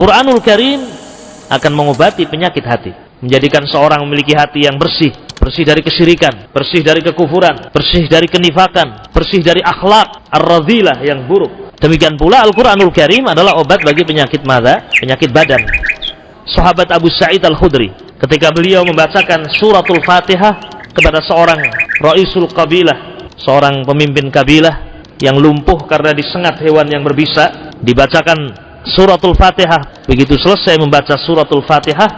Quranul Karim akan mengobati penyakit hati, menjadikan seorang memiliki hati yang bersih, bersih dari kesyirikan, bersih dari kekufuran, bersih dari kenifakan, bersih dari akhlak ar-radhilah yang buruk. Demikian pula Al-Quranul Karim adalah obat bagi penyakit mata, penyakit badan. Sahabat Abu Sa'id Al-Khudri, ketika beliau membacakan suratul Fatihah kepada seorang Ra'isul Qabilah, seorang pemimpin kabilah yang lumpuh karena disengat hewan yang berbisa, dibacakan suratul Fatihah. Begitu selesai membaca suratul Fatihah,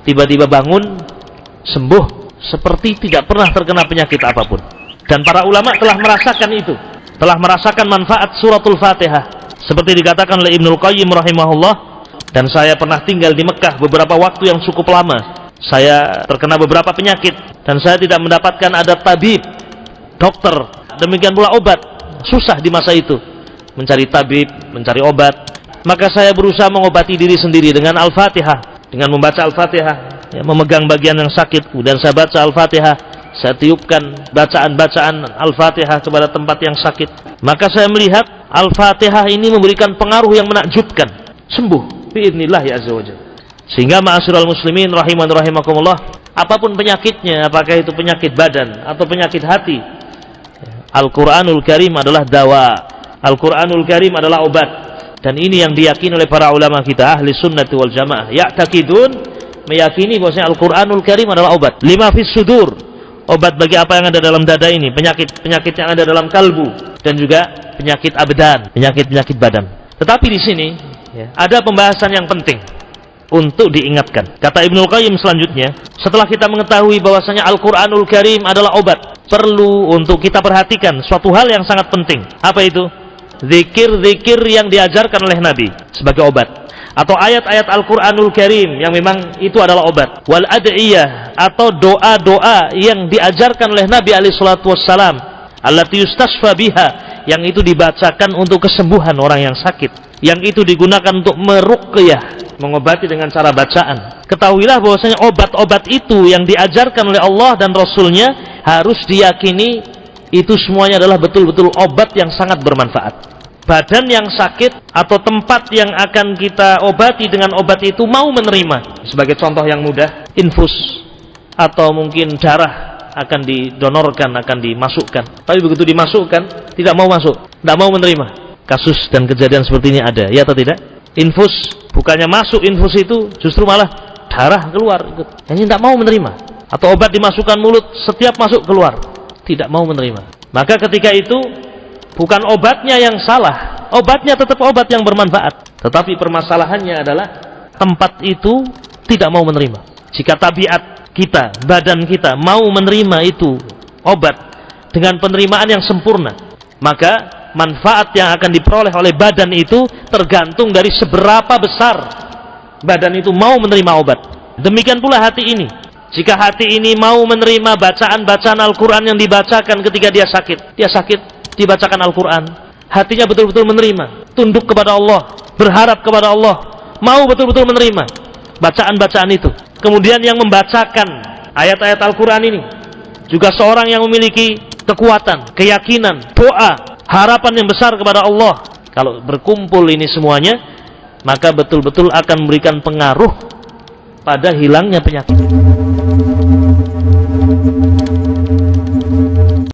tiba-tiba bangun, sembuh seperti tidak pernah terkena penyakit apapun. Dan para ulama telah merasakan itu, telah merasakan manfaat suratul Fatihah, seperti dikatakan oleh Ibnul Qayyim rahimahullah. Dan saya pernah tinggal di Mekah beberapa waktu yang cukup lama. Saya terkena beberapa penyakit dan saya tidak mendapatkan ada tabib, dokter, demikian pula obat. Susah di masa itu mencari tabib, mencari obat. Maka saya berusaha mengobati diri sendiri dengan Al-Fatihah, dengan membaca Al-Fatihah, ya, memegang bagian yang sakit, kemudian saya baca Al-Fatihah, saya tiupkan bacaan-bacaan Al-Fatihah kepada tempat yang sakit. Maka saya melihat Al-Fatihah ini memberikan pengaruh yang menakjubkan, sembuh biidznillah ya azza wajalla. Sehingga ma'asyiral muslimin rahiman rahimakumullah, apapun penyakitnya, apakah itu penyakit badan atau penyakit hati, Al-Quranul Karim adalah dawa, Al-Quranul Karim adalah obat. Dan ini yang diyakini oleh para ulama kita ahli sunnati wal jamaah, ya'taqidun, meyakini bahwasanya Al-Quranul Karim adalah obat. Lima fis sudur, obat bagi apa yang ada dalam dada ini, penyakit-penyakit yang ada dalam kalbu, dan juga penyakit abdan, penyakit-penyakit badan. Tetapi di sini ya, ada pembahasan yang penting untuk diingatkan. Kata Ibnul Qayyim selanjutnya, setelah kita mengetahui bahwasanya Al-Quranul Karim adalah obat, perlu untuk kita perhatikan suatu hal yang sangat penting. Apa itu? Zikir-zikir yang diajarkan oleh Nabi sebagai obat, atau ayat-ayat Al-Quranul Karim yang memang itu adalah obat. Wal ad'iyah, atau doa-doa yang diajarkan oleh Nabi SAW, allati yustasfa biha, yang itu dibacakan untuk kesembuhan orang yang sakit, yang itu digunakan untuk meruqyah, mengobati dengan cara bacaan. Ketahuilah bahwasanya obat-obat itu yang diajarkan oleh Allah dan Rasulnya harus diyakini itu semuanya adalah betul-betul obat yang sangat bermanfaat. Badan yang sakit atau tempat yang akan kita obati dengan obat itu mau menerima. Sebagai contoh yang mudah, infus atau mungkin darah akan didonorkan, akan dimasukkan. Tapi begitu dimasukkan, tidak mau masuk, tidak mau menerima. Kasus dan kejadian seperti ini ada, ya atau tidak? Infus, bukannya masuk infus itu, justru malah darah keluar. Ini tidak mau menerima. Atau obat dimasukkan mulut, setiap masuk keluar, tidak mau menerima. Maka ketika itu bukan obatnya yang salah, obatnya tetap obat yang bermanfaat. Tetapi permasalahannya adalah tempat itu tidak mau menerima. Jika tabiat kita, badan kita mau menerima itu obat dengan penerimaan yang sempurna, maka manfaat yang akan diperoleh oleh badan itu tergantung dari seberapa besar badan itu mau menerima obat. Demikian pula hati ini. Jika hati ini mau menerima bacaan-bacaan Al-Quran yang dibacakan ketika dia sakit, dibacakan Al-Quran, hatinya betul-betul menerima, tunduk kepada Allah, berharap kepada Allah, mau betul-betul menerima bacaan-bacaan itu. Kemudian yang membacakan ayat-ayat Al-Quran ini juga seorang yang memiliki kekuatan, keyakinan, doa, harapan yang besar kepada Allah. Kalau berkumpul ini semuanya, maka betul-betul akan memberikan pengaruh pada hilangnya penyakit.